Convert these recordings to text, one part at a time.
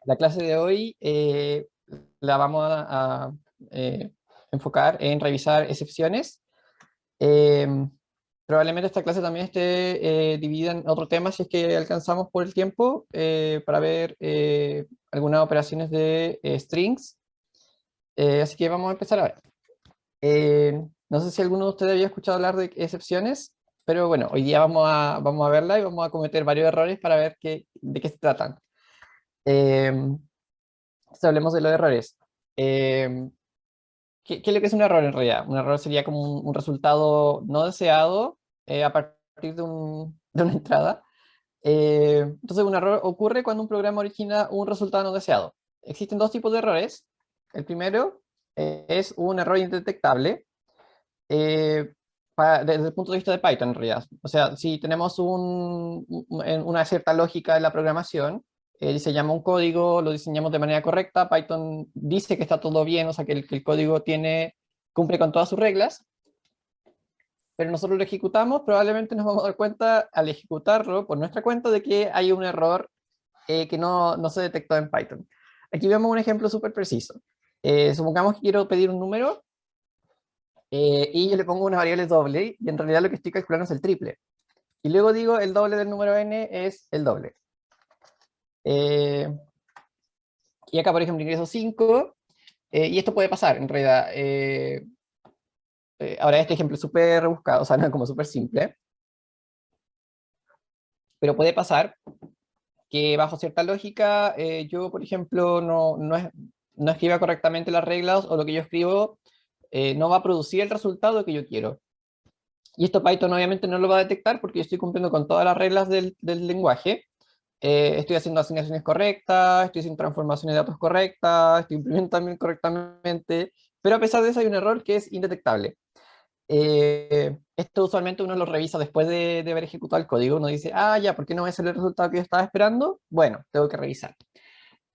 La clase de hoy la vamos a, enfocar en revisar excepciones. Eh, Probablemente esta clase también esté dividida en otro tema si es que alcanzamos por el tiempo para ver algunas operaciones de strings. Así que vamos a empezar a ver. No sé si alguno de ustedes había escuchado hablar de excepciones, pero bueno, hoy día vamos a verla y vamos a cometer varios errores para ver de qué se tratan. Eh, entonces hablemos de los errores. Eh, ¿Qué es lo que es un error en realidad? Un error sería como un resultado no deseado a partir de una entrada. Entonces un error ocurre cuando un programa origina un resultado no deseado. Existen dos tipos de errores. El primero es un error indetectable eh, desde el punto de vista de Python en realidad. O sea, si tenemos una cierta lógica en la programación, diseñamos un código, lo diseñamos de manera correcta, Python dice que está todo bien, o sea, que el código cumple con todas sus reglas, pero nosotros lo ejecutamos, probablemente nos vamos a dar cuenta al ejecutarlo por nuestra cuenta de que hay un error que no se detectó en Python. Aquí vemos un ejemplo súper preciso. Supongamos que quiero pedir un número y yo le pongo una variable doble y en realidad lo que estoy calculando es el triple. Y luego digo el doble del número n es el doble. Eh, y acá, por ejemplo, ingreso 5 y esto puede pasar en realidad. Ahora este ejemplo es súper rebuscado, o sea, no es como súper simple, pero puede pasar que bajo cierta lógica yo, por ejemplo, no escriba correctamente las reglas o lo que yo escribo no va a producir el resultado que yo quiero. Y esto Python obviamente no lo va a detectar porque yo estoy cumpliendo con todas las reglas del lenguaje. Estoy haciendo asignaciones correctas, estoy haciendo transformaciones de datos correctas, estoy imprimiendo también correctamente, pero a pesar de eso hay un error que es indetectable. Esto usualmente uno lo revisa después de haber ejecutado el código, uno dice, ah, ya, ¿por qué no me sale el resultado que yo estaba esperando? Bueno, tengo que revisar.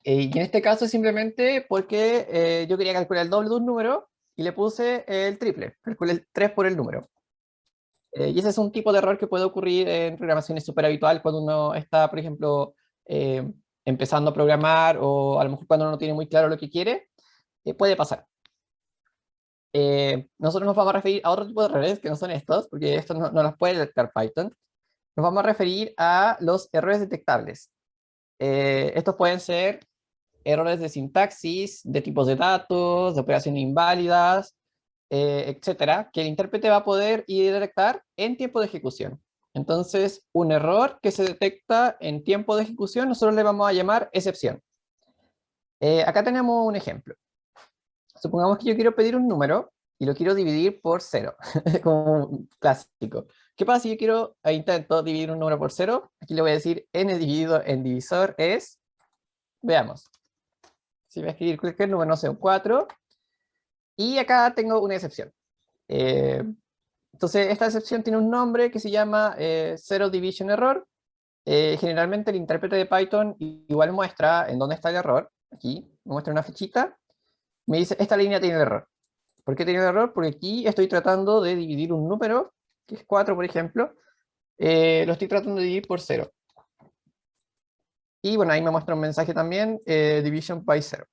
Y en este caso es simplemente porque yo quería calcular el doble de un número y le puse el triple, calculé el 3 por el número. Y ese es un tipo de error que puede ocurrir en programación, es súper habitual cuando uno está, por ejemplo, eh, empezando a programar o a lo mejor cuando uno no tiene muy claro lo que quiere, puede pasar. Nosotros nos vamos a referir a otro tipo de errores que no son estos, porque estos no los puede detectar Python. Nos vamos a referir a los errores detectables. Estos pueden ser errores de sintaxis, de tipos de datos, de operaciones inválidas, etcétera, que el intérprete va a poder detectar en tiempo de ejecución. Entonces, un error que se detecta en tiempo de ejecución, nosotros le vamos a llamar excepción. Acá tenemos un ejemplo. Supongamos que yo quiero pedir un número y lo quiero dividir por 0, como un clásico. ¿Qué pasa si yo quiero e intento dividir un número por 0? Aquí le voy a decir n dividido en divisor es, veamos, si voy a escribir cualquier número, no sé, un 4, y acá tengo una excepción. Eh, entonces, esta excepción tiene un nombre que se llama Zero Division Error. Generalmente el intérprete de Python igual muestra en dónde está el error. Aquí me muestra una flechita. Me dice, esta línea tiene el error. ¿Por qué tiene el error? Porque aquí estoy tratando de dividir un número, que es 4, por ejemplo. Lo estoy tratando de dividir por 0. Y bueno, ahí me muestra un mensaje también, division by 0.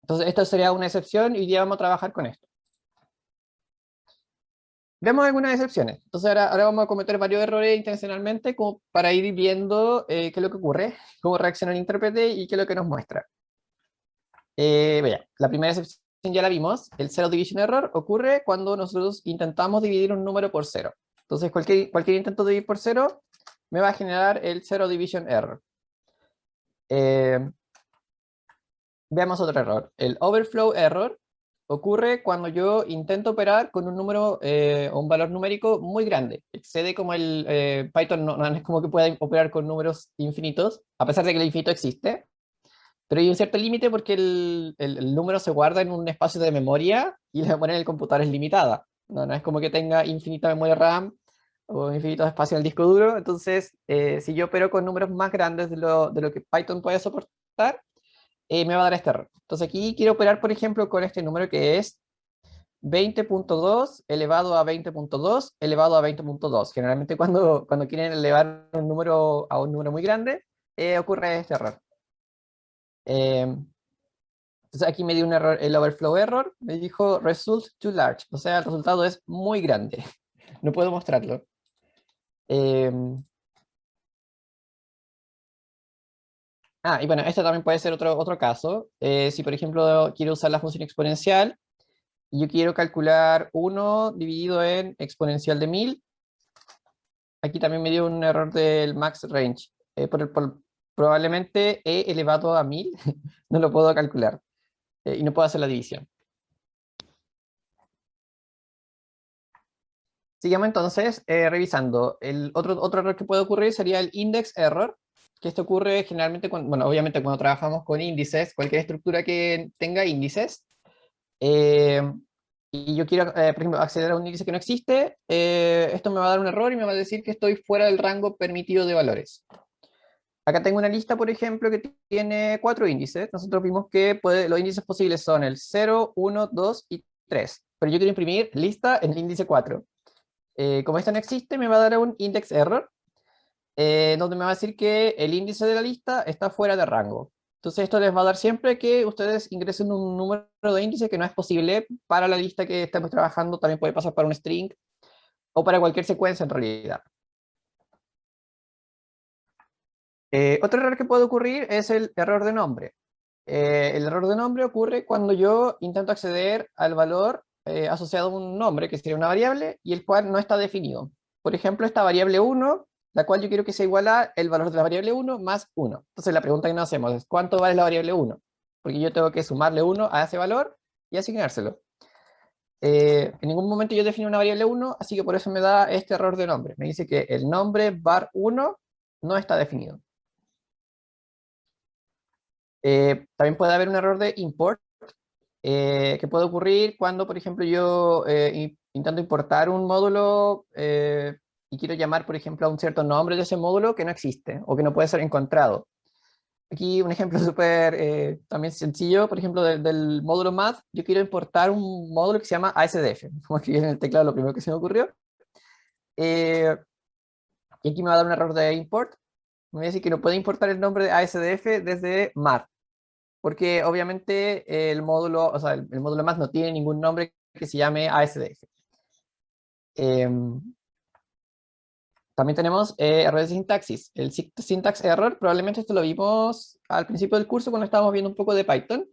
Entonces, esto sería una excepción y hoy día vamos a trabajar con esto. Veamos algunas excepciones. Entonces ahora vamos a cometer varios errores intencionalmente como para ir viendo qué es lo que ocurre, cómo reacciona el intérprete y qué es lo que nos muestra. Vea, la primera excepción ya la vimos. El zero division error ocurre cuando nosotros intentamos dividir un número por 0. Entonces cualquier intento de dividir por 0 me va a generar el zero division error. Veamos otro error. El overflow error ocurre cuando yo intento operar con un número o un valor numérico muy grande. Excede como Python no es como que pueda operar con números infinitos, a pesar de que el infinito existe. Pero hay un cierto límite porque el número se guarda en un espacio de memoria y la memoria en el computador es limitada. No es como que tenga infinita memoria RAM o infinito espacio en el disco duro. Entonces, si yo opero con números más grandes de lo que Python puede soportar, me va a dar este error. Entonces aquí quiero operar, por ejemplo, con este número que es 20.2 elevado a 20.2 elevado a 20.2. Generalmente cuando quieren elevar un número a un número muy grande, ocurre este error. Entonces aquí me dio un error, el overflow error, me dijo result too large, o sea, el resultado es muy grande. No puedo mostrarlo. Y bueno, este también puede ser otro caso. Si por ejemplo quiero usar la función exponencial, y yo quiero calcular 1 dividido en exponencial de 1000, aquí también me dio un error del max range. Probablemente e elevado a 1000 no lo puedo calcular, y no puedo hacer la división. Sigamos entonces revisando. El otro error que puede ocurrir sería el index error, que esto ocurre generalmente cuando, bueno, obviamente cuando trabajamos con índices, cualquier estructura que tenga índices, eh, y yo quiero, por ejemplo, acceder a un índice que no existe, esto me va a dar un error y me va a decir que estoy fuera del rango permitido de valores. Acá tengo una lista, por ejemplo, que tiene 4 índices. Nosotros vimos que los índices posibles son el 0, 1, 2 y 3. Pero yo quiero imprimir lista en el índice 4. Como esta no existe, me va a dar un index error, donde me va a decir que el índice de la lista está fuera de rango. Entonces esto les va a dar siempre que ustedes ingresen un número de índice que no es posible para la lista que estamos trabajando, también puede pasar para un string o para cualquier secuencia en realidad. Otro error que puede ocurrir es el error de nombre. El error de nombre ocurre cuando yo intento acceder al valor asociado a un nombre, que sería una variable, y el cual no está definido. Por ejemplo, esta variable 1, la cual yo quiero que sea igual a el valor de la variable 1 más 1. Entonces la pregunta que nos hacemos es, ¿cuánto vale la variable 1? Porque yo tengo que sumarle 1 a ese valor y asignárselo. En ningún momento yo defino una variable 1, así que por eso me da este error de nombre. Me dice que el nombre var1 no está definido. También puede haber un error de import, que puede ocurrir cuando, por ejemplo, yo intento importar un módulo y quiero llamar, por ejemplo, a un cierto nombre de ese módulo que no existe o que no puede ser encontrado. Aquí un ejemplo súper también sencillo, por ejemplo, del módulo math, yo quiero importar un módulo que se llama ASDF, como escribí en el teclado lo primero que se me ocurrió. Eh, y aquí me va a dar un error de import, me va a decir que no puede importar el nombre de ASDF desde math, porque obviamente el módulo, o sea, el módulo más no tiene ningún nombre que se llame ASDF. También tenemos errores de sintaxis. El syntax error, probablemente esto lo vimos al principio del curso cuando estábamos viendo un poco de Python.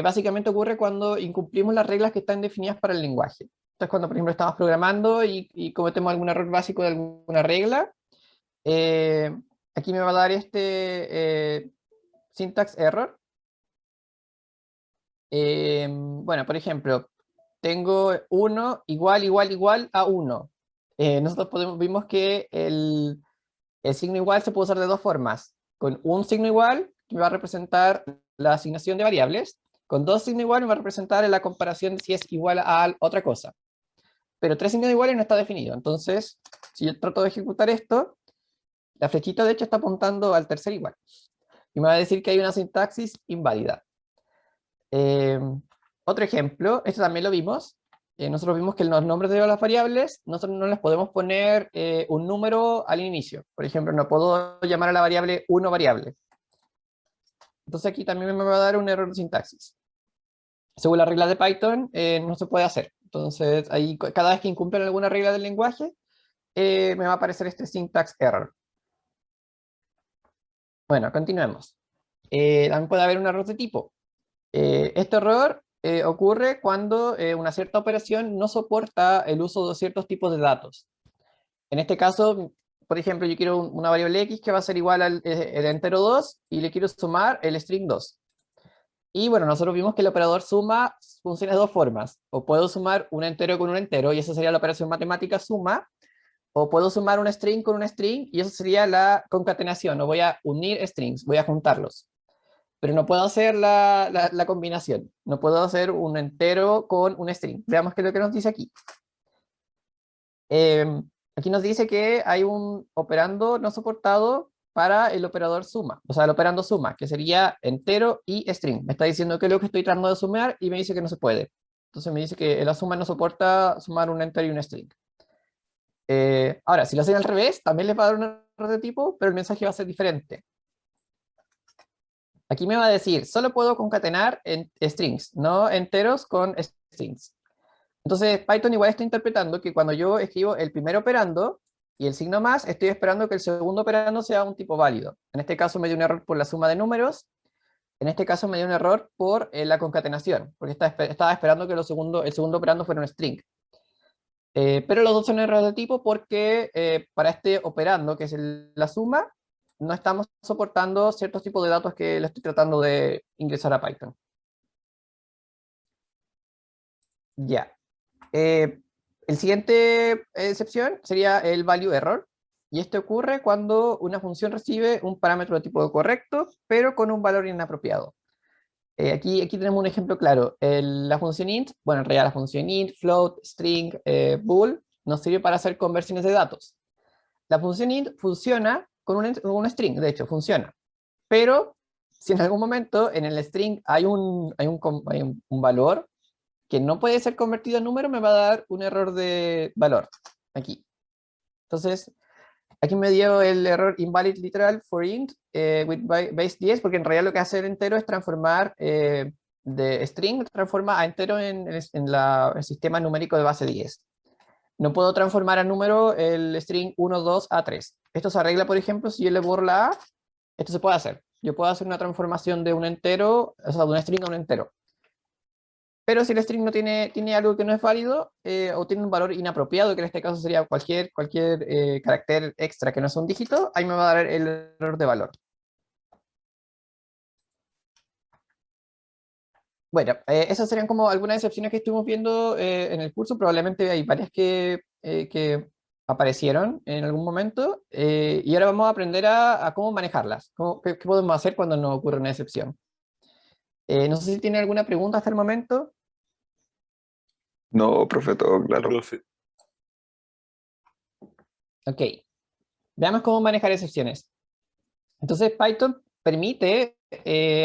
Básicamente ocurre cuando incumplimos las reglas que están definidas para el lenguaje. Entonces, cuando, por ejemplo, estamos programando y cometemos algún error básico de alguna regla, eh, aquí me va a dar este syntax error. Bueno, por ejemplo, tengo 1 igual a 1. Nosotros vimos que el signo igual se puede usar de dos formas. Con un signo igual, que me va a representar la asignación de variables. Con dos signos iguales me va a representar la comparación de si es igual a otra cosa. Pero tres signos iguales no está definido. Entonces, si yo trato de ejecutar esto, la flechita de hecho está apuntando al tercer igual. Y me va a decir que hay una sintaxis inválida. Eh, Otro ejemplo, esto también lo vimos. Nosotros vimos que los nombres de las variables, nosotros no les podemos poner un número al inicio. Por ejemplo, no puedo llamar a la variable 1 variable. Entonces aquí también me va a dar un error de sintaxis. Según la regla de Python, no se puede hacer. Entonces, ahí cada vez que incumplen alguna regla del lenguaje, me va a aparecer este syntax error. Bueno, continuemos. También puede haber un error de tipo. Este error ocurre cuando una cierta operación no soporta el uso de ciertos tipos de datos. En este caso, por ejemplo, yo quiero una variable x que va a ser igual al el entero 2 y le quiero sumar el string 2. Y bueno, nosotros vimos que el operador suma funciona de dos formas. O puedo sumar un entero con un entero, y esa sería la operación matemática suma. O puedo sumar un string con un string, y eso sería la concatenación. No voy a unir strings, voy a juntarlos. Pero no puedo hacer la combinación. No puedo hacer un entero con un string. Veamos qué es lo que nos dice aquí. Aquí nos dice que hay un operando no soportado para el operador suma, o sea, el operando suma, que sería entero y string. Me está diciendo que es lo que estoy tratando de sumar y me dice que no se puede. Entonces me dice que la suma no soporta sumar un entero y un string. Ahora, si lo hacen al revés, también les va a dar un error de tipo, pero el mensaje va a ser diferente. Aquí me va a decir, solo puedo concatenar en strings, no enteros con strings. Entonces Python igual está interpretando que cuando yo escribo el primer operando y el signo más, estoy esperando que el segundo operando sea un tipo válido. En este caso me dio un error por la suma de números, en este caso me dio un error por la concatenación, porque estaba esperando que el segundo operando fuera un string. Pero los dos son errores de tipo porque para este operando, que es la suma, no estamos soportando ciertos tipos de datos que le estoy tratando de ingresar a Python. Ya. El siguiente excepción sería el value error. Y este ocurre cuando una función recibe un parámetro de tipo correcto, pero con un valor inapropiado. Aquí tenemos un ejemplo claro. La función int, bueno, en realidad la función int, float, string, bool, nos sirve para hacer conversiones de datos. La función int funciona con un string, de hecho, funciona. Pero si en algún momento en el string hay un valor que no puede ser convertido en número, me va a dar un error de valor. Aquí. Entonces, aquí me dio el error invalid literal for int with base 10, porque en realidad lo que hace el entero es transformar de string, transforma a entero en el sistema numérico de base 10. No puedo transformar a número el string 1, 2 a 3. Esto se arregla, por ejemplo, si yo le borro la A, esto se puede hacer. Yo puedo hacer una transformación de un entero, o sea, de un string a un entero. Pero si el string no tiene algo que no es válido, o tiene un valor inapropiado, que en este caso sería cualquier carácter extra que no es un dígito, ahí me va a dar el error de valor. Bueno, esas serían como algunas excepciones que estuvimos viendo en el curso. Probablemente hay varias que aparecieron en algún momento. Y ahora vamos a aprender a cómo manejarlas. ¿Qué podemos hacer cuando nos ocurre una excepción? No sé si tiene alguna pregunta hasta el momento. No, profe, todo No, claro. profe. Ok, veamos cómo manejar excepciones. Entonces Python permite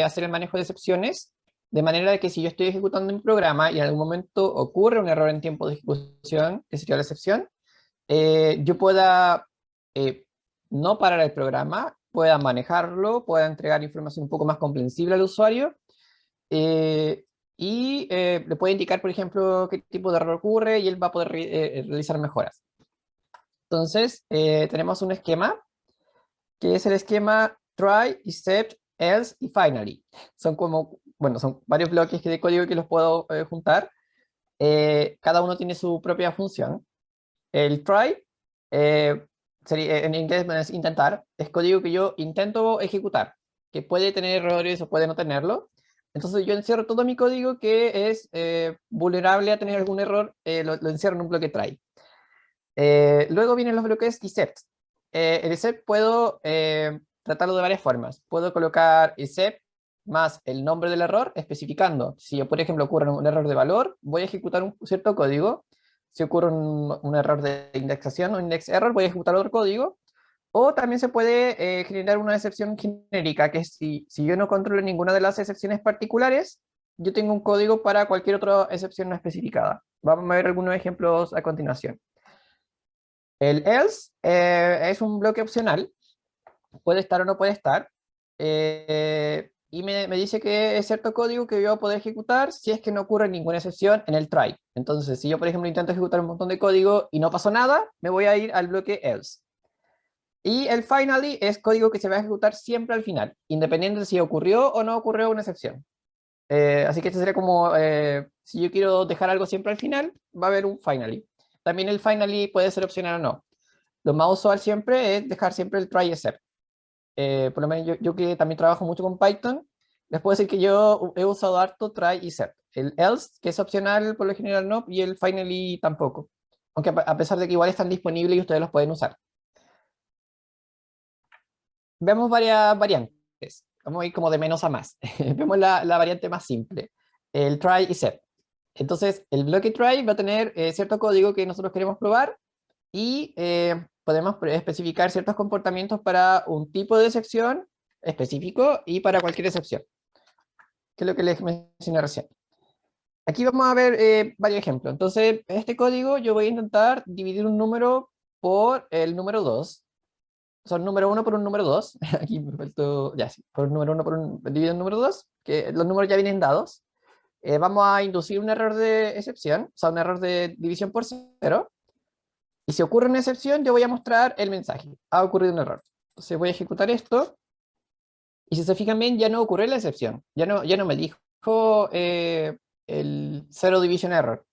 hacer el manejo de excepciones de manera de que si yo estoy ejecutando un programa y en algún momento ocurre un error en tiempo de ejecución, que sería la excepción, yo pueda no parar el programa, pueda manejarlo, pueda entregar información un poco más comprensible al usuario eh, y le puede indicar, por ejemplo, qué tipo de error ocurre y él va a poder realizar mejoras. Entonces, tenemos un esquema que es el esquema try, except, else y finally. Son son varios bloques de código que los puedo juntar. Cada uno tiene su propia función. El try, en inglés es intentar, es código que yo intento ejecutar, que puede tener errores o puede no tenerlo. Entonces yo encierro todo mi código que es vulnerable a tener algún error, lo encierro en un bloque try. Luego vienen los bloques except. El except puedo tratarlo de varias formas. Puedo colocar except más el nombre del error, especificando. Si yo, por ejemplo, ocurre un error de valor, voy a ejecutar un cierto código. Si ocurre un error de indexación o index error, voy a ejecutar otro código. O también se puede generar una excepción genérica, que es si yo no controlo ninguna de las excepciones particulares, yo tengo un código para cualquier otra excepción no especificada. Vamos a ver algunos ejemplos a continuación. El else es un bloque opcional, puede estar o no puede estar, y me dice que es cierto código que yo voy a poder ejecutar si es que no ocurre ninguna excepción en el try. Entonces, si yo, por ejemplo, intento ejecutar un montón de código y no pasó nada, me voy a ir al bloque else. Y el finally es código que se va a ejecutar siempre al final, independiente de si ocurrió o no ocurrió una excepción. Así que este sería como, si yo quiero dejar algo siempre al final, va a haber un finally. También el finally puede ser opcional o no. Lo más usual siempre es dejar siempre el try except. Por lo menos yo que también trabajo mucho con Python, les puedo decir que yo he usado harto try except. El else, que es opcional, por lo general no, y el finally tampoco. Aunque a pesar de que igual están disponibles y ustedes los pueden usar. Vemos varias variantes. Vamos a ir como de menos a más. Vemos la variante más simple. El try except. Entonces, el bloque try va a tener cierto código que nosotros queremos probar y podemos especificar ciertos comportamientos para un tipo de excepción específico y para cualquier excepción, que es lo que les mencioné recién. Aquí vamos a ver varios ejemplos. Entonces, en este código yo voy a intentar dividir un número por el número 2. son número 1 por un número 2. Aquí me faltó, ya sí, por un número 1 por un dividido en número 2, que los números ya vienen dados. Vamos a inducir un error de excepción, o sea, un error de división por 0. Y si ocurre una excepción, yo voy a mostrar el mensaje. Ha ocurrido un error. Entonces voy a ejecutar esto. Y si se fijan bien, ya no ocurrió la excepción. Ya no me dijo el zero division error.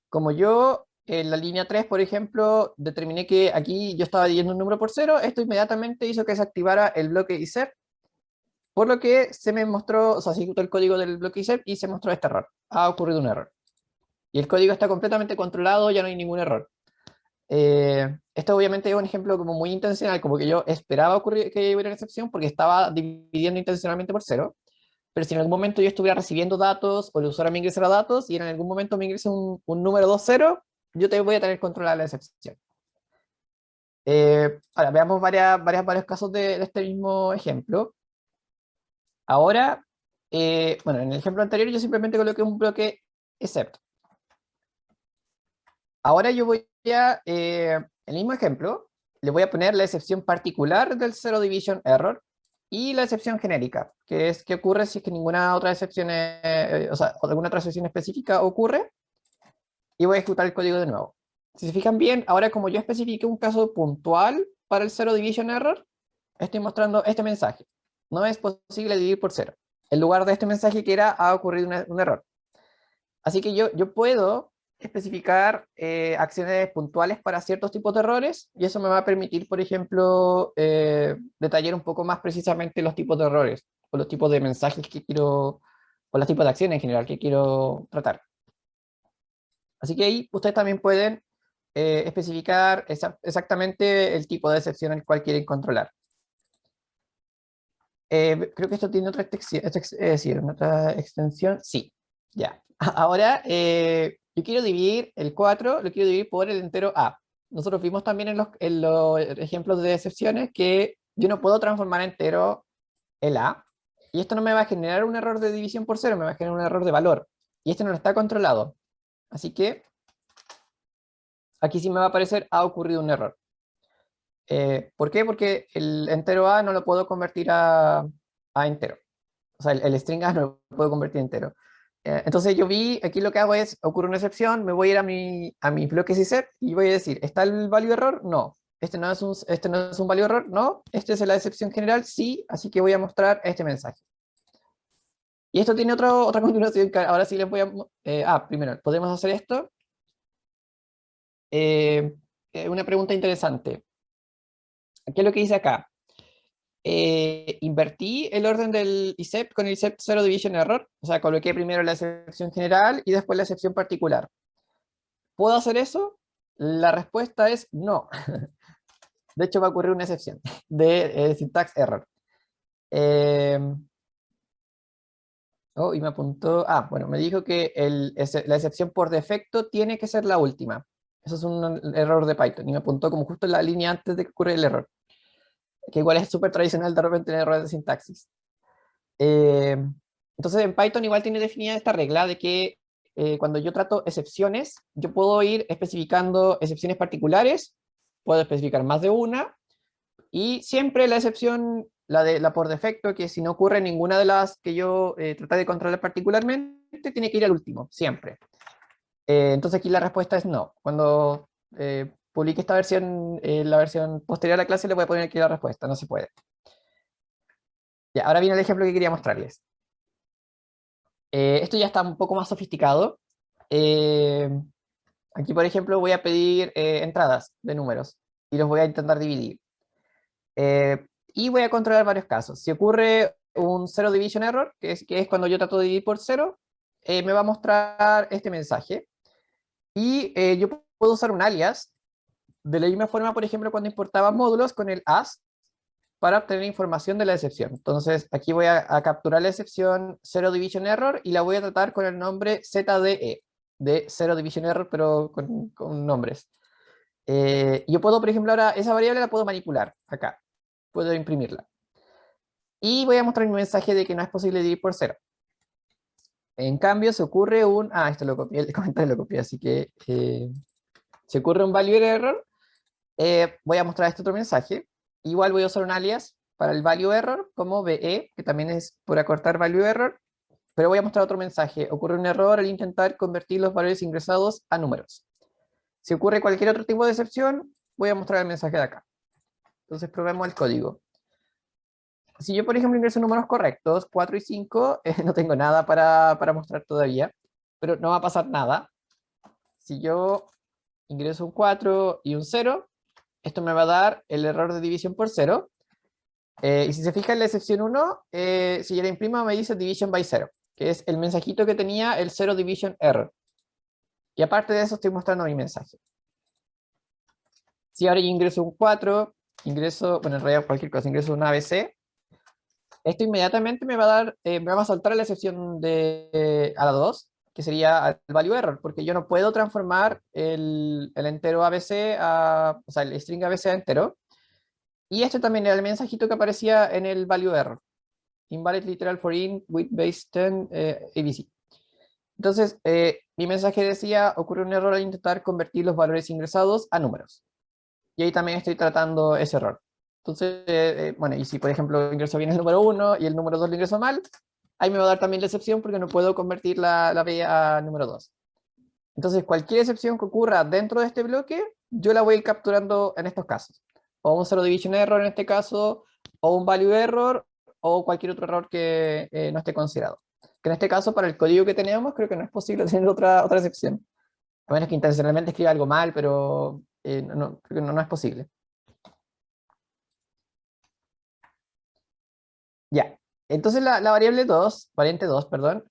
Como yo en la línea 3, por ejemplo, determiné que aquí yo estaba dividiendo un número por 0, esto inmediatamente hizo que se activara el bloque ISEP, por lo que se me mostró, o sea, se ejecutó el código del bloque ISEP y se mostró este error. Ha ocurrido un error. Y el código está completamente controlado, ya no hay ningún error. Esto obviamente es un ejemplo como muy intencional, como que yo esperaba ocurrir que hubiera una excepción porque estaba dividiendo intencionalmente por 0, pero si en algún momento yo estuviera recibiendo datos o el usuario me ingresara datos y en algún momento me ingresa un número 2-0, yo te voy a tener controlada la excepción. Ahora, veamos varios casos de este mismo ejemplo. Ahora, bueno, en el ejemplo anterior yo simplemente coloqué un bloque except. Ahora yo voy a, el mismo ejemplo, le voy a poner la excepción particular del zero division error y la excepción genérica, que es que ocurre si es que ninguna otra excepción, o sea, alguna otra excepción específica ocurre, y voy a ejecutar el código de nuevo. Si se fijan bien, ahora como yo especifiqué un caso puntual para el zero division error, estoy mostrando este mensaje. No es posible dividir por 0. En lugar de este mensaje que era, ha ocurrido un error. Así que yo puedo especificar acciones puntuales para ciertos tipos de errores, y eso me va a permitir, por ejemplo, detallar un poco más precisamente los tipos de errores, o los tipos de mensajes que quiero, o los tipos de acciones en general que quiero tratar. Así que ahí ustedes también pueden especificar exactamente el tipo de excepción al cual quieren controlar. Creo que esto tiene otra extensión, otra extensión, sí, ya. Ahora, yo quiero dividir el 4, lo quiero dividir por el entero a. Nosotros vimos también en los ejemplos de excepciones que yo no puedo transformar entero el a, y esto no me va a generar un error de división por 0, me va a generar un error de valor, y este no está controlado. Así que aquí sí me va a aparecer ha ocurrido un error. ¿Por qué? Porque el entero a no lo puedo convertir a entero. O sea, el string a no lo puedo convertir en entero. Entonces yo vi, aquí lo que hago es, ocurre una excepción, me voy a ir a mis bloques ISEP y voy a decir, ¿está el value error? No. ¿Este no es un value error? No. ¿Este es la excepción general? Sí. Así que voy a mostrar este mensaje. Y esto tiene otra continuación que ahora sí les voy a... primero, ¿podemos hacer esto? Una pregunta interesante. ¿Qué es lo que dice acá? Invertí el orden del ISEP con el ISEP Zero Division Error, o sea, coloqué primero la excepción general y después la excepción particular. ¿Puedo hacer eso? La respuesta es no. De hecho, va a ocurrir una excepción de syntax error. Oh, y me apuntó, bueno, me dijo que la excepción por defecto tiene que ser la última. Eso es un error de Python, y me apuntó como justo en la línea antes de que ocurra el error, que igual es súper tradicional de repente tener errores de sintaxis. Eh, entonces en Python igual tiene definida esta regla de que cuando yo trato excepciones, yo puedo ir especificando excepciones particulares, puedo especificar más de una, y siempre la excepción, la por defecto, que si no ocurre ninguna de las que yo traté de controlar particularmente, tiene que ir al último, siempre. Entonces aquí la respuesta es no. Cuando publique esta versión, la versión posterior a la clase, le voy a poner aquí la respuesta, no se puede. Ya, ahora viene el ejemplo que quería mostrarles. Esto ya está un poco más sofisticado. Eh, Aquí, por ejemplo, voy a pedir entradas de números y los voy a intentar dividir. Y voy a controlar varios casos. Si ocurre un zero division error, que es cuando yo trato de dividir por 0, me va a mostrar este mensaje. Y yo puedo usar un alias. De la misma forma, por ejemplo, cuando importaba módulos con el as, para obtener información de la excepción. Entonces, aquí voy a capturar la excepción Zero Division Error y la voy a tratar con el nombre ZDE, de Zero Division Error, pero con nombres. Yo puedo, por ejemplo, ahora esa variable la puedo manipular acá. Puedo imprimirla. Y voy a mostrar mi mensaje de que no es posible dividir por 0. En cambio, se ocurre esto lo copié, el comentario lo copié, así que si ocurre un value error, voy a mostrar este otro mensaje. Igual voy a usar un alias para el value error como VE, que también es por acortar value error, pero voy a mostrar otro mensaje. Ocurre un error al intentar convertir los valores ingresados a números. Si ocurre cualquier otro tipo de excepción, voy a mostrar el mensaje de acá. Entonces probemos el código. Si yo, por ejemplo, ingreso números correctos, 4 y 5, no tengo nada para mostrar todavía, pero no va a pasar nada. Si yo ingreso un 4 y un 0, esto me va a dar el error de división por 0. Y si se fija en la excepción 1, si yo la imprimo me dice division by 0, que es el mensajito que tenía el 0 division error. Y aparte de eso estoy mostrando mi mensaje. Si ahora yo ingreso un 4, bueno, en realidad cualquier cosa, ingreso un ABC, esto inmediatamente me va a dar, me va a saltar a la excepción a la 2, que sería el value error, porque yo no puedo transformar el entero ABC o sea, el string ABC a entero. Y este también era el mensajito que aparecía en el value error. Invalid literal for int with base 10 ABC. Entonces, mi mensaje decía, ocurre un error al intentar convertir los valores ingresados a números. Y ahí también estoy tratando ese error. Entonces, bueno, y si por ejemplo ingreso bien el número 1 y el número 2 lo ingreso mal, ahí me va a dar también la excepción porque no puedo convertir la B a número 2. Entonces, cualquier excepción que ocurra dentro de este bloque, yo la voy a ir capturando en estos casos. O un zero division error en este caso, o un value error, o cualquier otro error que no esté considerado. Que en este caso, para el código que tenemos, creo que no es posible tener otra excepción. A menos que intencionalmente escriba algo mal, pero creo que no es posible. Ya, entonces la variable 2, variante 2, perdón,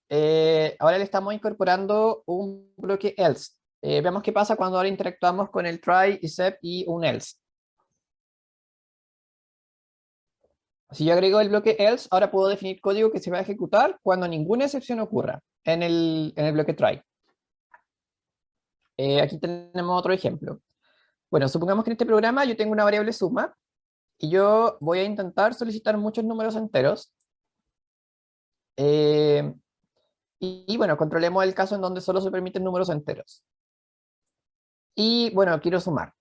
ahora le estamos incorporando un bloque else. Veamos qué pasa cuando ahora interactuamos con el try, except y un else. Si yo agrego el bloque else, ahora puedo definir código que se va a ejecutar cuando ninguna excepción ocurra en el bloque try. Aquí tenemos otro ejemplo. Bueno, supongamos que en este programa yo tengo una variable suma y yo voy a intentar solicitar muchos números enteros. Eh, y bueno, controlemos el caso en donde solo se permiten números enteros. Y bueno, quiero sumar.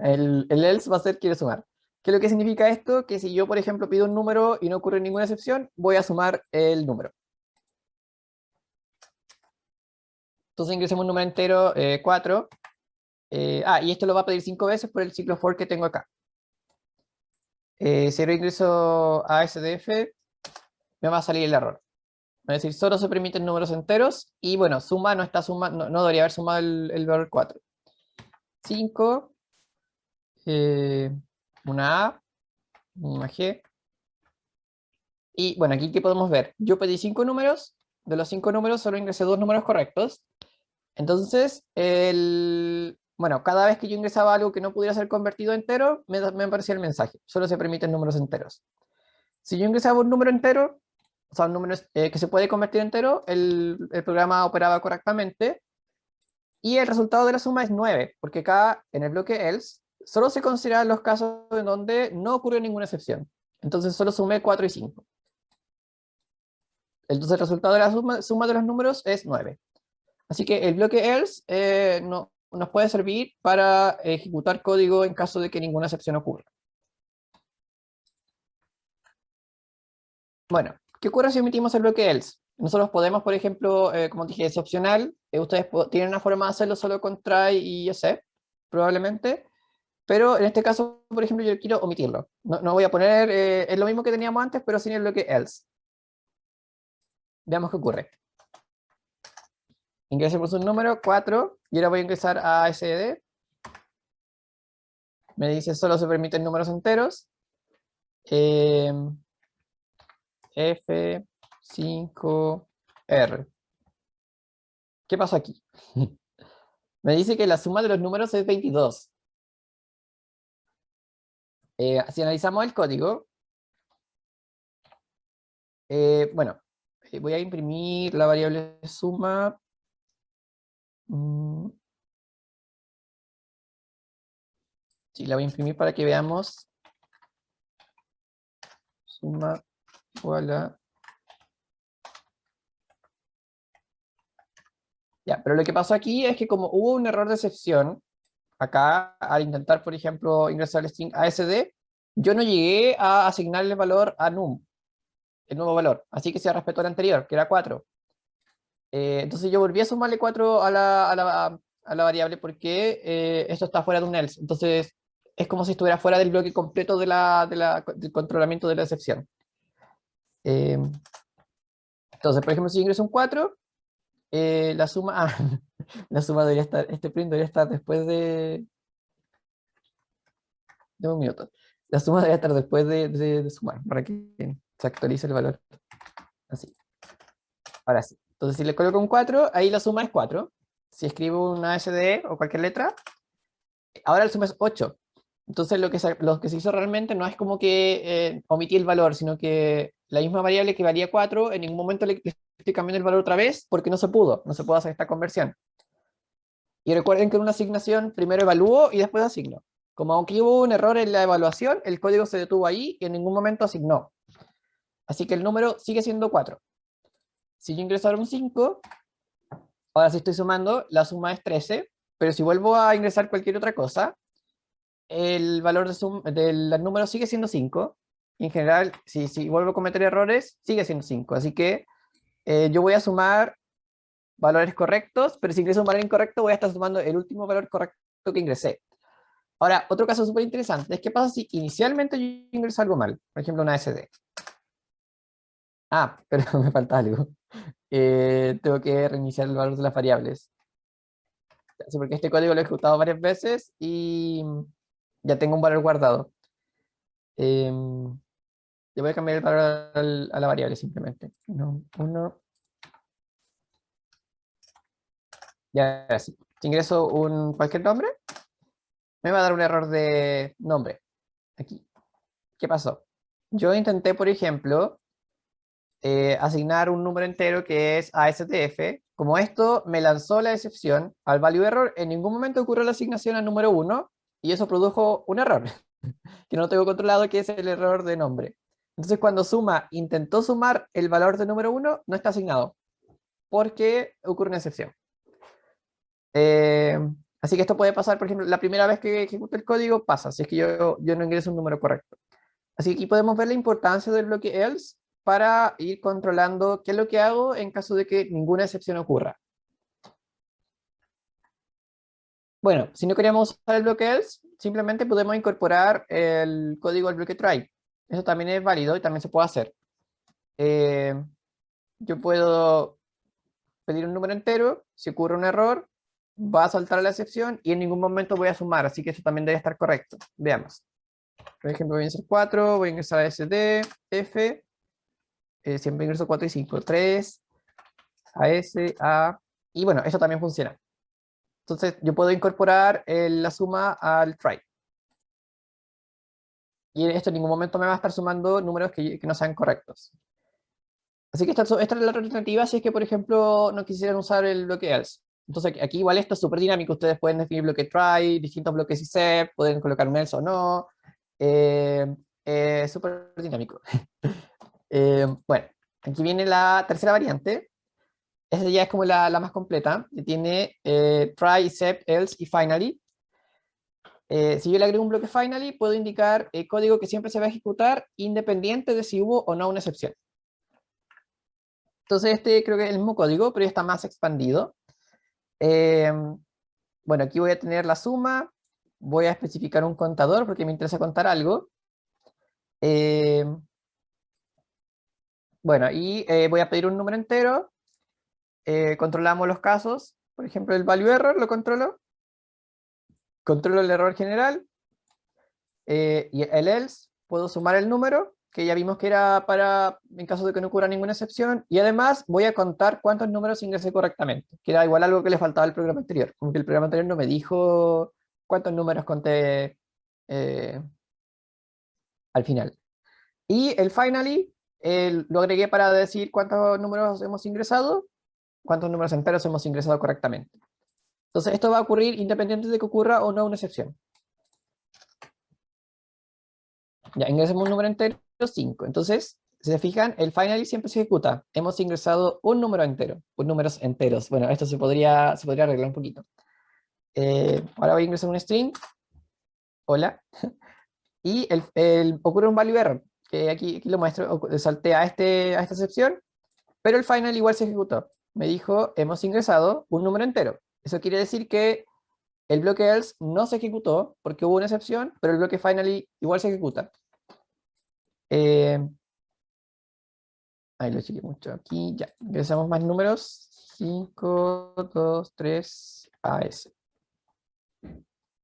El else va a ser quiero sumar. ¿Qué es lo que significa esto? Que si yo, por ejemplo, pido un número y no ocurre ninguna excepción, voy a sumar el número. Entonces ingresemos un número entero, 4. Y esto lo va a pedir 5 veces por el ciclo for que tengo acá. Si ahora ingreso a SDF, me va a salir el error. Va a decir, solo se permiten números enteros. Y bueno, suma no está sumando, no debería haber sumado el valor 4. 5, una A, una G. Y bueno, aquí ¿qué podemos ver? Yo pedí 5 números, de los 5 números solo ingresé 2 números correctos. Entonces, bueno, cada vez que yo ingresaba algo que no pudiera ser convertido a entero, me aparecía el mensaje, solo se permiten números enteros. Si yo ingresaba un número entero, o sea, un número que se puede convertir entero, el programa operaba correctamente, y el resultado de la suma es 9, porque acá en el bloque else, solo se consideran los casos en donde no ocurrió ninguna excepción. Entonces solo sumé 4 y 5. Entonces el resultado de la suma de los números es 9. Así que el bloque else nos puede servir para ejecutar código en caso de que ninguna excepción ocurra. Bueno, ¿qué ocurre si omitimos el bloque else? Nosotros podemos, por ejemplo, como dije, es opcional. Ustedes tienen una forma de hacerlo solo con try y except, probablemente. Pero en este caso, por ejemplo, yo quiero omitirlo. No voy a poner, es lo mismo que teníamos antes, pero sin el bloque else. Veamos qué ocurre. Ingresemos un número, 4, y ahora voy a ingresar a SED. Me dice solo se permiten números enteros. F5R. ¿Qué pasó aquí? Me dice que la suma de los números es 22. Si analizamos el código, bueno, voy a imprimir la variable suma. Sí, la voy a imprimir para que veamos. Suma igual a... Ya, pero lo que pasó aquí es que como hubo un error de excepción, acá al intentar, por ejemplo, ingresar el string ASD, yo no llegué a asignarle el valor a num, el nuevo valor, así que se respetó el anterior, que era 4. Entonces yo volví a sumarle 4 a la variable porque esto está fuera de un else. Entonces es como si estuviera fuera del bloque completo del controlamiento de la excepción. Eh, entonces, por ejemplo, si yo ingreso un 4, la suma, la suma debería estar, este print debería estar después de un minuto. La suma debería estar después de sumar, para que se actualice el valor. Así. Ahora sí. Entonces, si le coloco un 4, ahí la suma es 4. Si escribo una SD o cualquier letra, ahora la suma es 8. Entonces, lo que se hizo realmente no es como que omití el valor, sino que la misma variable que valía 4, en ningún momento le estoy cambiando el valor otra vez porque no se pudo hacer esta conversión. Y recuerden que en una asignación primero evalúo y después asigno. Como aunque hubo un error en la evaluación, el código se detuvo ahí y en ningún momento asignó. Así que el número sigue siendo 4. Si yo ingreso ahora un 5, ahora sí estoy sumando, la suma es 13, pero si vuelvo a ingresar cualquier otra cosa, el valor del número sigue siendo 5. Y en general, si vuelvo a cometer errores, sigue siendo 5. Así que yo voy a sumar valores correctos, pero si ingreso un valor incorrecto, voy a estar sumando el último valor correcto que ingresé. Ahora, otro caso súper interesante es qué pasa si inicialmente yo ingreso algo mal, por ejemplo una SD. Ah, pero me falta algo. Tengo que reiniciar el valor de las variables. Sí, porque este código lo he ejecutado varias veces y ya tengo un valor guardado. Le voy a cambiar el valor a la variable simplemente. Uno. Ya, así. Si ingreso cualquier nombre, me va a dar un error de nombre. Aquí. ¿Qué pasó? Yo intenté, por ejemplo, asignar un número entero que es ASTF. Como esto me lanzó la excepción al value error, en ningún momento ocurrió la asignación al número 1 y eso produjo un error que no tengo controlado, que es el error de nombre. Entonces cuando suma, intentó sumar el valor de número 1, no está asignado porque ocurre una excepción. Eh, Así que esto puede pasar, por ejemplo, la primera vez que ejecuto el código pasa, si es que yo no ingreso un número correcto. Así que aquí podemos ver la importancia del bloque else para ir controlando qué es lo que hago en caso de que ninguna excepción ocurra. Bueno, si no queríamos usar el bloque else, simplemente podemos incorporar el código al bloque try. Eso también es válido y también se puede hacer. Yo puedo pedir un número entero, si ocurre un error, va a saltar la excepción y en ningún momento voy a sumar, así que eso también debe estar correcto. Veamos. Por ejemplo, voy a ingresar 4, voy a ingresar a SD, F, siempre ingreso 4 y 5, 3, a S, A, y bueno, eso también funciona. Entonces yo puedo incorporar la suma al try. Y esto en ningún momento me va a estar sumando números que no sean correctos. Así que esta es la alternativa si es que, por ejemplo, no quisieran usar el bloque else. Entonces aquí igual esto es súper dinámico. Ustedes pueden definir bloque try, distintos bloques ICEP, pueden colocar un else o no. Súper dinámico. Bueno, aquí viene la tercera variante. Esa ya es como la más completa, que tiene try, except, else y finally. Si yo le agrego un bloque finally, puedo indicar el código que siempre se va a ejecutar independiente de si hubo o no una excepción. Entonces este creo que es el mismo código, pero ya está más expandido. Bueno, aquí voy a tener la suma, voy a especificar un contador porque me interesa contar algo. Bueno, y voy a pedir un número entero, controlamos los casos, por ejemplo el value error lo controlo el error general, y el else, puedo sumar el número, que ya vimos que era para, en caso de que no ocurra ninguna excepción, y además voy a contar cuántos números ingresé correctamente, que era igual algo que le faltaba al programa anterior, como que el programa anterior no me dijo cuántos números conté al final. Y el finally lo agregué para decir cuántos números hemos ingresado, cuántos números enteros hemos ingresado correctamente. Entonces esto va a ocurrir independiente de que ocurra o no una excepción. Ya, ingresamos un número entero, 5. Entonces, si se fijan, el finally siempre se ejecuta. Hemos ingresado un número entero, números enteros. Bueno, esto se podría arreglar un poquito. Ahora voy a ingresar un string. Hola. y ocurre un value error, que aquí lo muestro, saltea a esta excepción, pero el final igual se ejecutó. Me dijo, hemos ingresado un número entero. Eso quiere decir que el bloque else no se ejecutó porque hubo una excepción, pero el bloque finally igual se ejecuta. Ahí lo chequeé mucho. Aquí ya, ingresamos más números. 5, 2, 3, AS.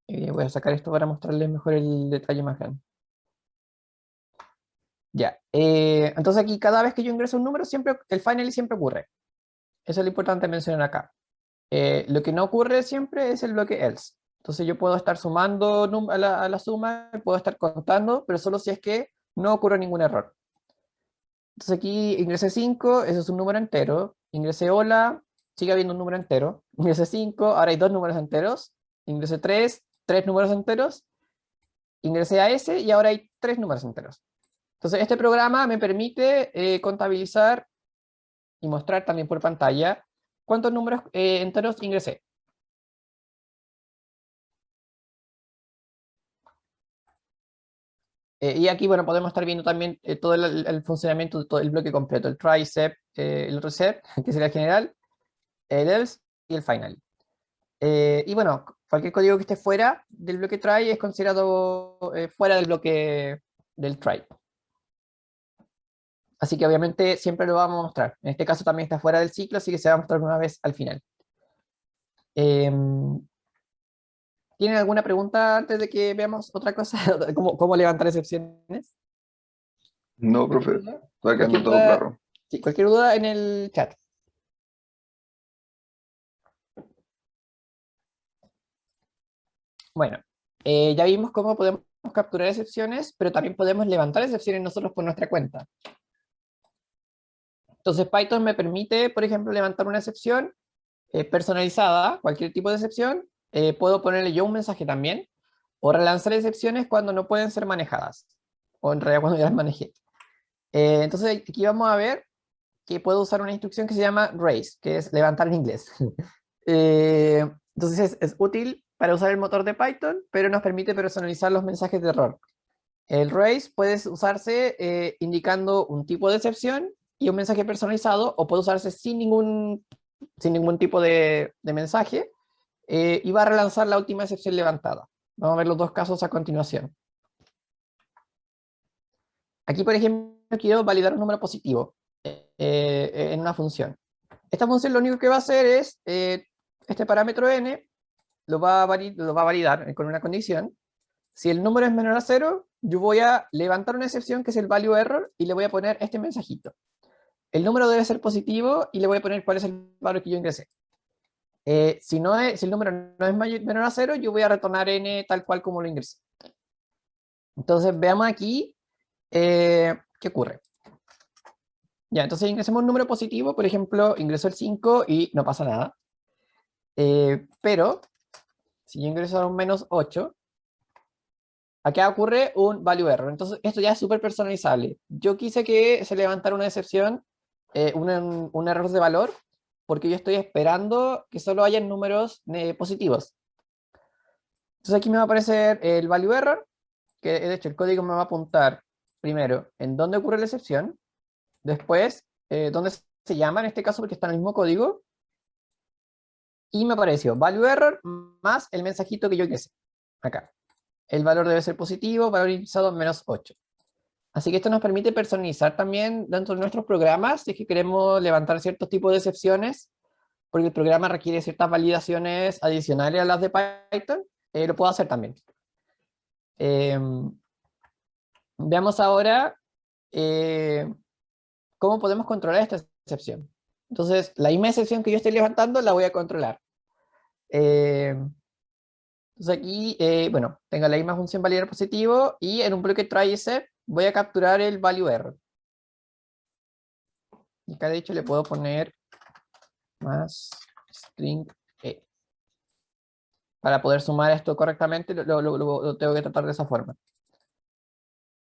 Voy a sacar esto para mostrarles mejor el detalle más grande. Ya, entonces aquí cada vez que yo ingreso un número, siempre, el finally siempre ocurre. Eso es lo importante mencionar acá. Lo que no ocurre siempre es el bloque else. Entonces yo puedo estar sumando a la suma, puedo estar contando, pero solo si es que no ocurre ningún error. Entonces aquí ingresé 5, eso es un número entero. Ingresé hola, sigue habiendo un número entero. Ingresé 5, ahora hay 2 números enteros. Ingresé 3, 3 números enteros. Ingresé a S y ahora hay 3 números enteros. Entonces este programa me permite contabilizar y mostrar también por pantalla cuántos números enteros ingresé. Y aquí, bueno, podemos estar viendo también todo el funcionamiento de todo el bloque completo, el try, sep, el otro sep, que sería el general, el else y el final. Y bueno, cualquier código que esté fuera del bloque try es considerado fuera del bloque del try. Así que obviamente siempre lo vamos a mostrar. En este caso también está fuera del ciclo, así que se va a mostrar una vez al final. ¿Tienen alguna pregunta antes de que veamos otra cosa? ¿Cómo levantar excepciones? No, ¿Cualquier profe, duda? está quedando ¿Cualquier todo duda? claro. Sí, cualquier duda en el chat. Bueno, ya vimos cómo podemos capturar excepciones, pero también podemos levantar excepciones nosotros por nuestra cuenta. Entonces Python me permite, por ejemplo, levantar una excepción personalizada, cualquier tipo de excepción. Puedo ponerle yo un mensaje también, o relanzar excepciones cuando no pueden ser manejadas, o en realidad cuando ya las manejé. Entonces aquí vamos a ver que puedo usar una instrucción que se llama raise, que es levantar en inglés. Entonces es útil para usar el motor de Python, pero nos permite personalizar los mensajes de error. El raise puede usarse indicando un tipo de excepción y un mensaje personalizado, o puede usarse sin ningún tipo de mensaje, y va a relanzar la última excepción levantada. Vamos a ver los dos casos a continuación. Aquí, por ejemplo, quiero validar un número positivo en una función. Esta función lo único que va a hacer es, este parámetro n lo va a validar con una condición. Si el número es menor a 0, yo voy a levantar una excepción que es el value error y le voy a poner este mensajito. El número debe ser positivo y le voy a poner cuál es el valor que yo ingresé. Si el número no es menor a 0, yo voy a retornar n tal cual como lo ingresé. Entonces veamos aquí qué ocurre. Ya, entonces ingresemos un número positivo, por ejemplo, ingreso el 5 y no pasa nada. Pero, si yo ingreso a un menos 8, acá ocurre un value error. Entonces, esto ya es súper personalizable. Yo quise que se levantara una excepción, un error de valor, porque yo estoy esperando que solo hayan números positivos. Entonces aquí me va a aparecer el value error, que de hecho el código me va a apuntar primero en dónde ocurre la excepción, después dónde se llama en este caso porque está en el mismo código, y me apareció value error más el mensajito que yo ingresé, acá. El valor debe ser positivo, valor indexado menos 8. Así que esto nos permite personalizar también dentro de nuestros programas, si es que queremos levantar ciertos tipos de excepciones, porque el programa requiere ciertas validaciones adicionales a las de Python, lo puedo hacer también. Veamos ahora cómo podemos controlar esta excepción. Entonces, la misma excepción que yo estoy levantando la voy a controlar. Entonces aquí, bueno, tengo la misma función validar positivo y en un bloque try except voy a capturar el value error. Y acá de hecho le puedo poner más string e. Para poder sumar esto correctamente lo tengo que tratar de esa forma.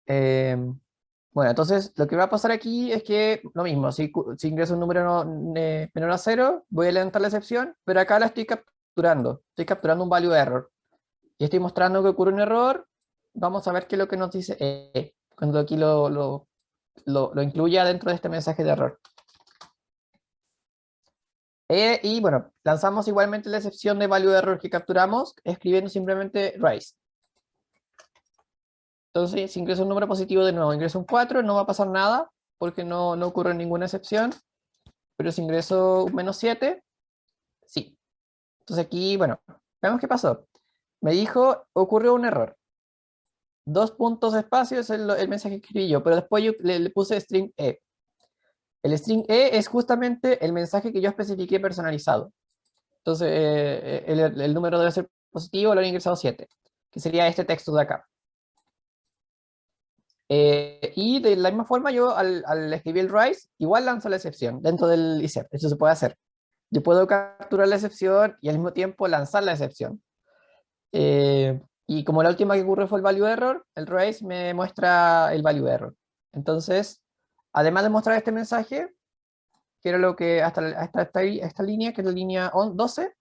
Bueno, entonces lo que va a pasar aquí es que lo mismo, si ingreso un número menor a 0, voy a levantar la excepción, pero acá la estoy capturando un value error. Y estoy mostrando que ocurre un error, vamos a ver qué es lo que nos dice cuando aquí lo incluya dentro de este mensaje de error. Y bueno, lanzamos igualmente la excepción de value de error que capturamos, escribiendo simplemente raise. Entonces, si ingreso un número positivo de nuevo, ingreso un 4, no va a pasar nada, porque no ocurre ninguna excepción. Pero si ingreso un -7, sí. Entonces aquí, bueno, veamos qué pasó. Me dijo, ocurrió un error. 2 puntos espacio es el mensaje que escribí yo, pero después yo le puse string E. El string E es justamente el mensaje que yo especifiqué personalizado. Entonces, el número debe ser positivo, lo he ingresado 7, que sería este texto de acá. Y de la misma forma, yo al escribir el rise, igual lanzo la excepción dentro del ICEP. Eso se puede hacer. Yo puedo capturar la excepción y al mismo tiempo lanzar la excepción. Y como la última que ocurrió fue el value error, el raise me muestra el value error. Entonces, además de mostrar este mensaje, que era lo que hasta esta línea, que es la línea 12,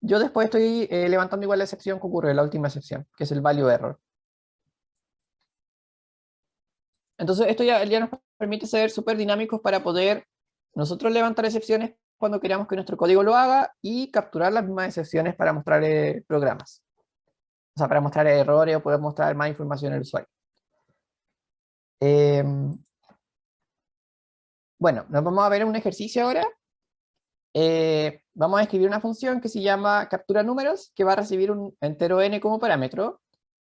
yo después estoy levantando igual la excepción que ocurrió, la última excepción, que es el value error. Entonces, esto ya nos permite ser súper dinámicos para poder nosotros levantar excepciones cuando queramos que nuestro código lo haga y capturar las mismas excepciones para mostrar programas. O sea, para mostrar errores o poder mostrar más información al usuario. Bueno, nos vamos a ver un ejercicio ahora. Vamos a escribir una función que se llama captura números, que va a recibir un entero n como parámetro.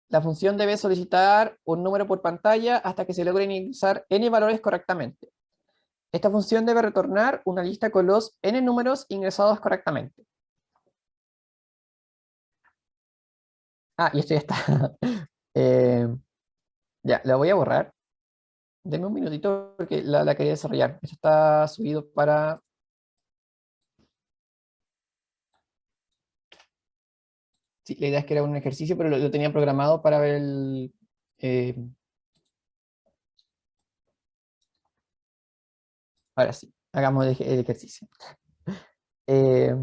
La función debe solicitar un número por pantalla hasta que se logren ingresar n valores correctamente. Esta función debe retornar una lista con los n números ingresados correctamente. Ah, y esto ya está. Ya, la voy a borrar. Denme un minutito porque la quería desarrollar. Esto está subido para... Sí, la idea es que era un ejercicio, pero lo tenía programado para ver el... ahora sí, hagamos el ejercicio. Eh,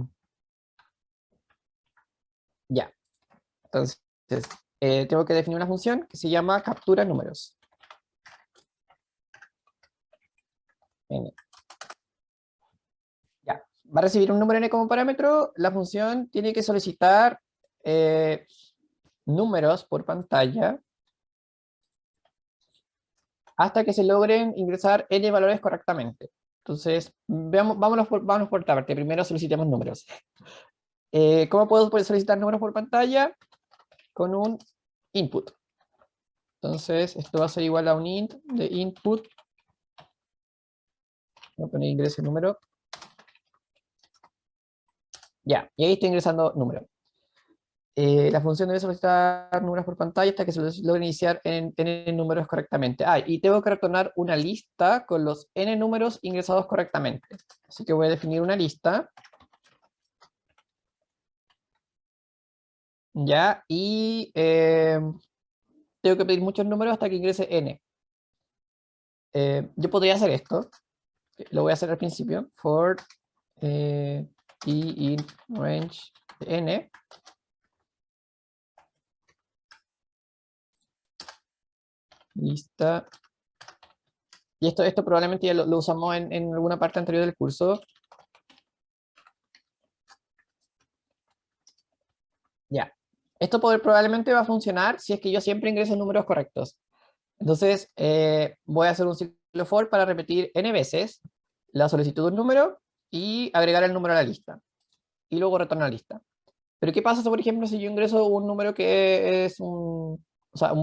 ya, entonces, tengo que definir una función que se llama captura números. N. Ya, va a recibir un número n como parámetro. La función tiene que solicitar números por pantalla hasta que se logren ingresar n valores correctamente. Entonces, vámonos por esta parte. Primero solicitemos números. ¿Cómo puedo solicitar números por pantalla? Con un input. Entonces, esto va a ser igual a un int de input. Voy a poner ingreso número. Ya, y ahí está ingresando número. La función debe solicitar números por pantalla hasta que se logre iniciar en n números correctamente. Ah, y tengo que retornar una lista con los n números ingresados correctamente. Así que voy a definir una lista. Ya, y tengo que pedir muchos números hasta que ingrese n. Yo podría hacer esto. Lo voy a hacer al principio. For i in range n. Lista. Y esto probablemente ya lo usamos en alguna parte anterior del curso. Ya. Esto probablemente va a funcionar si es que yo siempre ingreso números correctos. Entonces, voy a hacer un ciclo for para repetir n veces la solicitud de un número y agregar el número a la lista. Y luego retornar la lista. Pero ¿qué pasa, por ejemplo, si yo ingreso un número que es un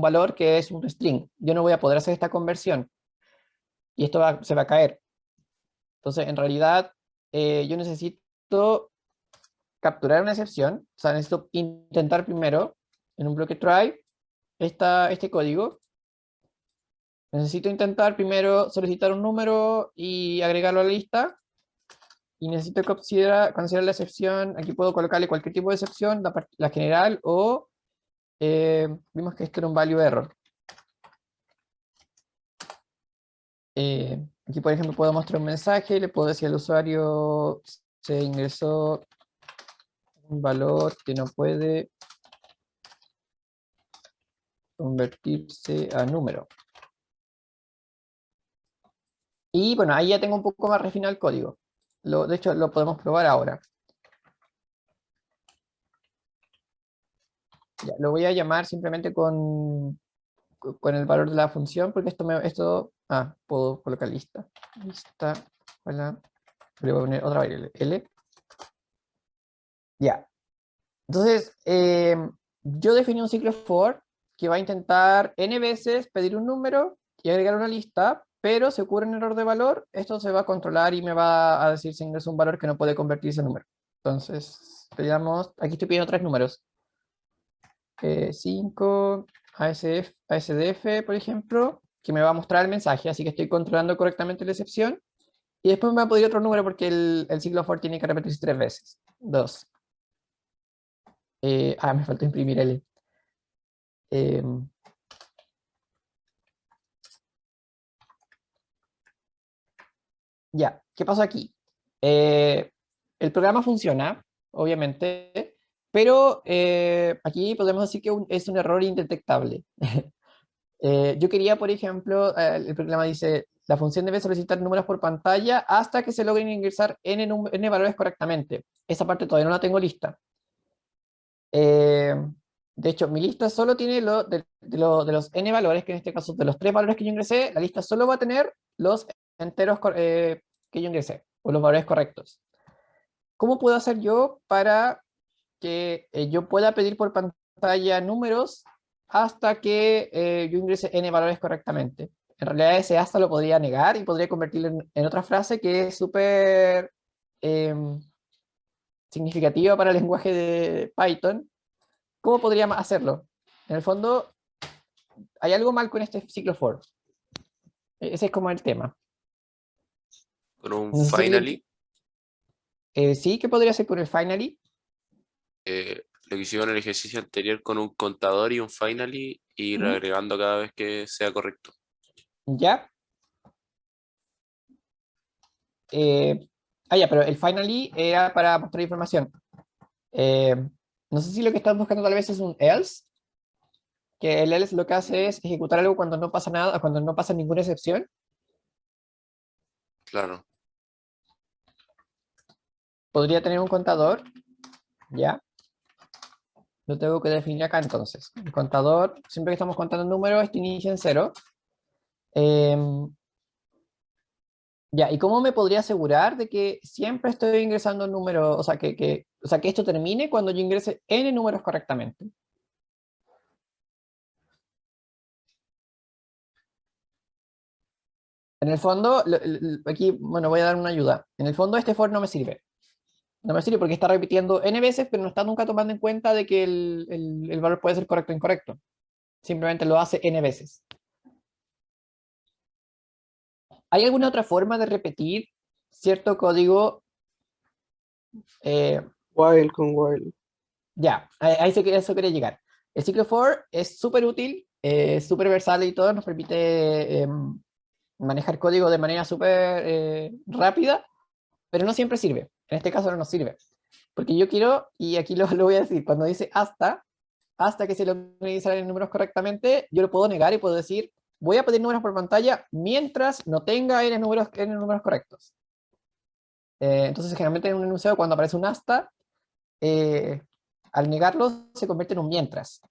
valor que es un string? Yo no voy a poder hacer esta conversión. Y esto se va a caer. Entonces, en realidad, yo necesito capturar una excepción. O sea, necesito intentar primero, en un bloque try, este código. Necesito intentar primero solicitar un número y agregarlo a la lista. Y necesito considerar la excepción. Aquí puedo colocarle cualquier tipo de excepción, la general o vimos que esto era un value error. Aquí, por ejemplo, puedo mostrar un mensaje, le puedo decir al usuario se ingresó un valor que no puede convertirse a número. Y bueno, ahí ya tengo un poco más refinado el código. De hecho, lo podemos probar ahora. Ya, lo voy a llamar simplemente con el valor de la función, porque puedo colocar lista. Lista, voilà. Le voy a poner otra variable, L. Ya. Entonces, yo definí un ciclo for que va a intentar n veces pedir un número y agregar una lista, pero si ocurre un error de valor, esto se va a controlar y me va a decir si ingresa un valor que no puede convertirse en número. Entonces, pedimos, aquí estoy pidiendo 3 números. 5, ASDF, por ejemplo, que me va a mostrar el mensaje, así que estoy controlando correctamente la excepción. Y después me va a pedir otro número porque el ciclo for tiene que repetirse 3 veces. 2. Me faltó imprimir L. Ya, ¿qué pasa aquí? El programa funciona, obviamente, pero aquí podemos decir que es un error indetectable. Yo quería, por ejemplo, el programa dice, la función debe solicitar números por pantalla hasta que se logren ingresar n valores correctamente. Esa parte todavía no la tengo lista. De hecho, mi lista solo tiene de los n valores, que en este caso de los 3 valores que yo ingresé, la lista solo va a tener los enteros que yo ingresé, o los valores correctos. ¿Cómo puedo hacer yo para que yo pueda pedir por pantalla números hasta que yo ingrese n valores correctamente? En realidad ese hasta lo podría negar y podría convertirlo en otra frase que es súper significativa para el lenguaje de Python. ¿Cómo podríamos hacerlo? En el fondo, hay algo mal con este ciclo for. Ese es como el tema. Con un No sé si finally, sí, ¿qué podría hacer con el finally? lo que hicimos en el ejercicio anterior con un contador y un finally, ir ¿Mm? agregando cada vez que sea correcto. ¿Ya? Ya, pero el finally era para mostrar información. Eh, no sé si lo que estás buscando tal vez es un else, que el else lo que hace es ejecutar algo cuando no pasa nada, cuando no pasa ninguna excepción. Claro. Podría tener un contador, ¿ya? Lo tengo que definir acá entonces. El contador, siempre que estamos contando números, este inicia en 0. Ya, ¿y cómo me podría asegurar de que siempre estoy ingresando números, o sea, que esto termine cuando yo ingrese n números correctamente? En el fondo, aquí, bueno, voy a dar una ayuda. En el fondo, este for no me sirve. No me sirve porque está repitiendo n veces, pero no está nunca tomando en cuenta de que el valor puede ser correcto o incorrecto. Simplemente lo hace n veces. ¿Hay alguna otra forma de repetir cierto código? While con while. Ya, eso quería llegar. El ciclo for es súper útil, súper versátil y todo, nos permite manejar código de manera súper rápida, pero no siempre sirve. En este caso no nos sirve. Porque yo quiero, y aquí lo voy a decir, cuando dice hasta que se logren iniciar en números correctamente, yo lo puedo negar y puedo decir, voy a pedir números por pantalla mientras no tenga n números correctos. Entonces, generalmente en un enunciado, cuando aparece un hasta, al negarlo se convierte en un mientras.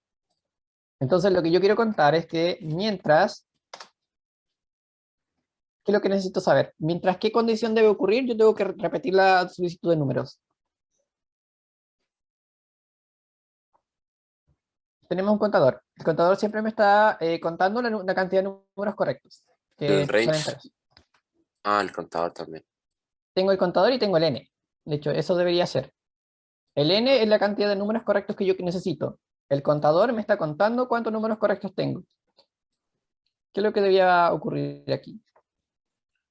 Entonces lo que yo quiero contar es que mientras, ¿qué es lo que necesito saber? Mientras qué condición debe ocurrir, yo tengo que repetir la solicitud de números. Tenemos un contador. El contador siempre me está contando la cantidad de números correctos, El que son range. enteros. El contador también. Tengo el contador y tengo el n. De hecho, eso debería ser. El n es la cantidad de números correctos que yo necesito. El contador me está contando cuántos números correctos tengo. ¿Qué es lo que debía ocurrir aquí?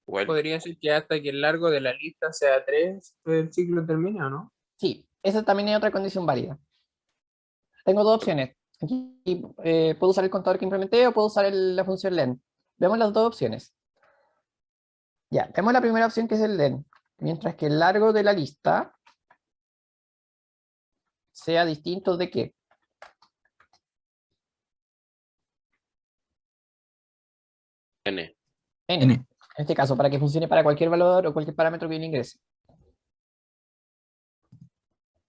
Igual, Podría ser que hasta que el largo de la lista sea 3, el ciclo termina, ¿o no? Sí, esa también es otra condición válida. Tengo dos opciones. Aquí puedo usar el contador que implementé o puedo usar la función len. Veamos las dos opciones. Ya, tenemos la primera opción que es el len. Mientras que el largo de la lista sea distinto de qué. N. n. N. En este caso, para que funcione para cualquier valor o cualquier parámetro que uno ingrese.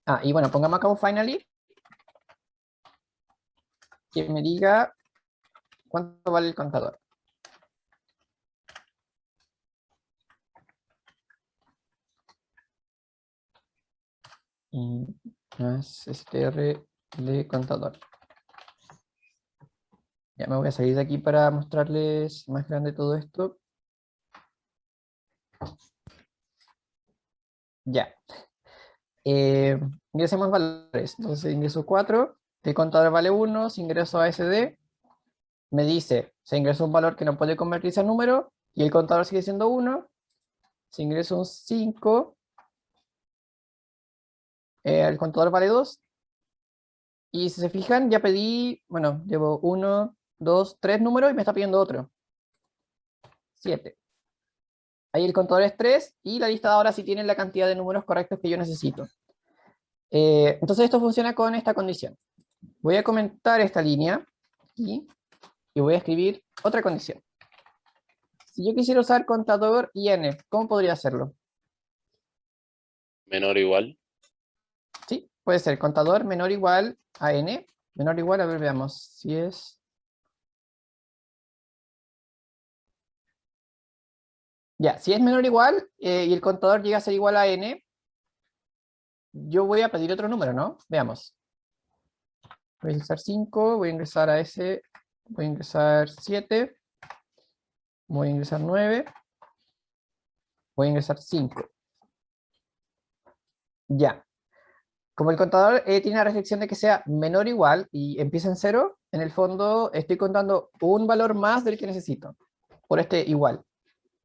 Ah, y bueno, pongamos acá un finally que me diga cuánto vale el contador. Y más str de contador. Ya me voy a salir de aquí para mostrarles más grande todo esto. Ya. Ingresemos valores. Entonces ingreso 4, el contador vale 1, si ingreso a SD, me dice, se ingresó un valor que no puede convertirse a número, y el contador sigue siendo 1, si ingreso un 5, el contador vale 2, y si se fijan, ya pedí, bueno, llevo 1, 2, 3 números, y me está pidiendo otro. 7. Ahí el contador es 3, y la lista de ahora sí tiene la cantidad de números correctos que yo necesito. Entonces esto funciona con esta condición. Voy a comentar esta línea aquí, y voy a escribir otra condición. Si yo quisiera usar contador y n, ¿cómo podría hacerlo? Menor o igual. Sí, puede ser contador menor o igual a n. Menor o igual, a ver, veamos. Si es... Ya, si es menor o igual y el contador llega a ser igual a n, yo voy a pedir otro número, ¿no? Veamos. Voy a ingresar 5, voy a ingresar a ese, voy a ingresar 7, voy a ingresar 9, voy a ingresar 5. Ya. Como el contador tiene la restricción de que sea menor o igual y empieza en 0, en el fondo estoy contando un valor más del que necesito, por este igual.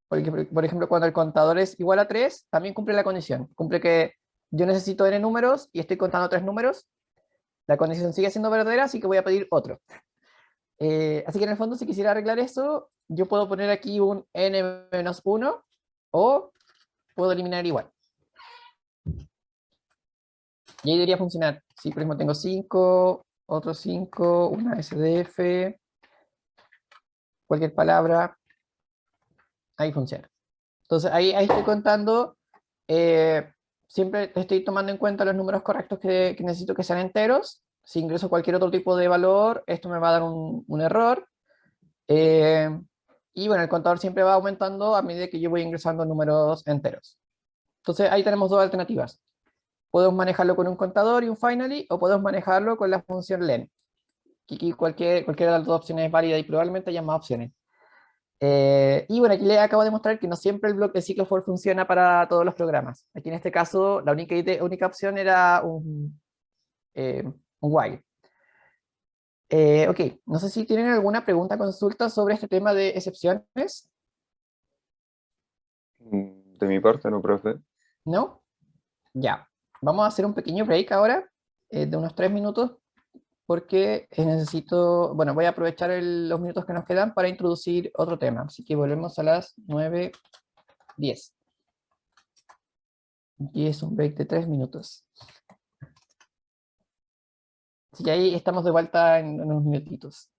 Porque, por ejemplo, cuando el contador es igual a 3, también cumple la condición. Cumple que yo necesito n números y estoy contando 3 números. La condición sigue siendo verdadera, así que voy a pedir otro. Así que en el fondo, si quisiera arreglar eso, yo puedo poner aquí un n-1 o puedo eliminar igual. Y ahí debería funcionar. Si por ejemplo tengo 5, otros 5, una SDF, cualquier palabra, ahí funciona. Entonces ahí estoy contando, siempre estoy tomando en cuenta los números correctos que necesito que sean enteros. Si ingreso cualquier otro tipo de valor, esto me va a dar un error. Y bueno, el contador siempre va aumentando a medida que yo voy ingresando números enteros. Entonces ahí tenemos dos alternativas. Podemos manejarlo con un contador y un finally, o podemos manejarlo con la función len. Aquí cualquiera de las dos opciones es válida y probablemente haya más opciones. Y bueno, aquí les acabo de mostrar que no siempre el bloque de ciclo for funciona para todos los programas. Aquí en este caso, la única opción era un while. Ok, no sé si tienen alguna pregunta, consulta sobre este tema de excepciones. De mi parte, no, profe. ¿No? Ya. Vamos a hacer un pequeño break ahora, de unos 3 minutos, porque necesito, bueno, voy a aprovechar los minutos que nos quedan para introducir otro tema. Así que volvemos a las 9:10. Y es un break de 3 minutos. Así que ahí estamos de vuelta en unos minutitos.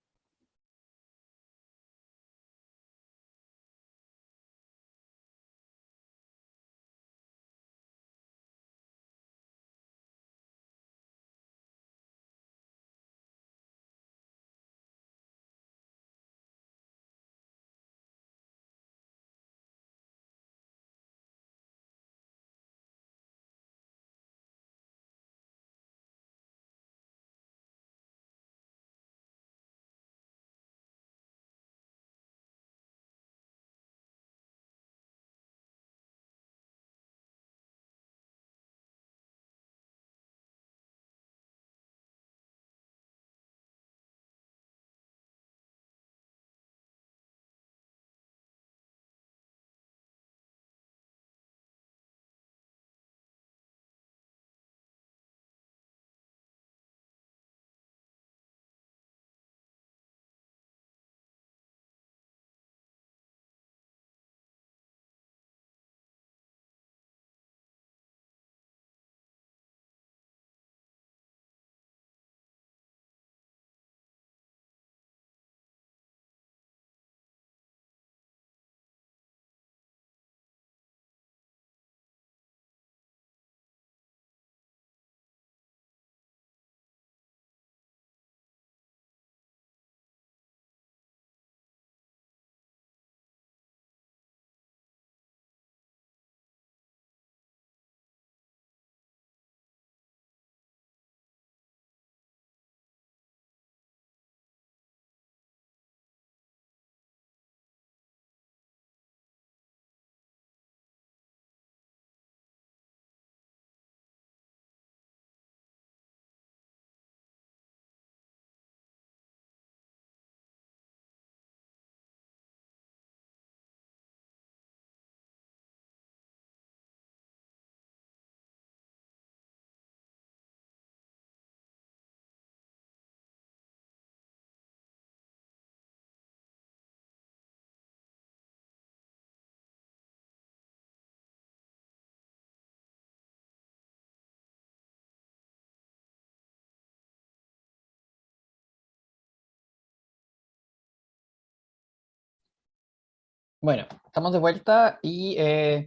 Bueno, estamos de vuelta y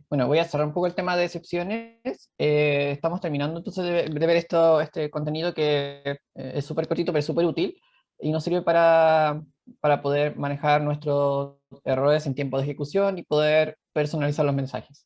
bueno, voy a cerrar un poco el tema de excepciones. Estamos terminando entonces de ver este contenido que es súper cortito pero súper útil y nos sirve para poder manejar nuestros errores en tiempo de ejecución y poder personalizar los mensajes.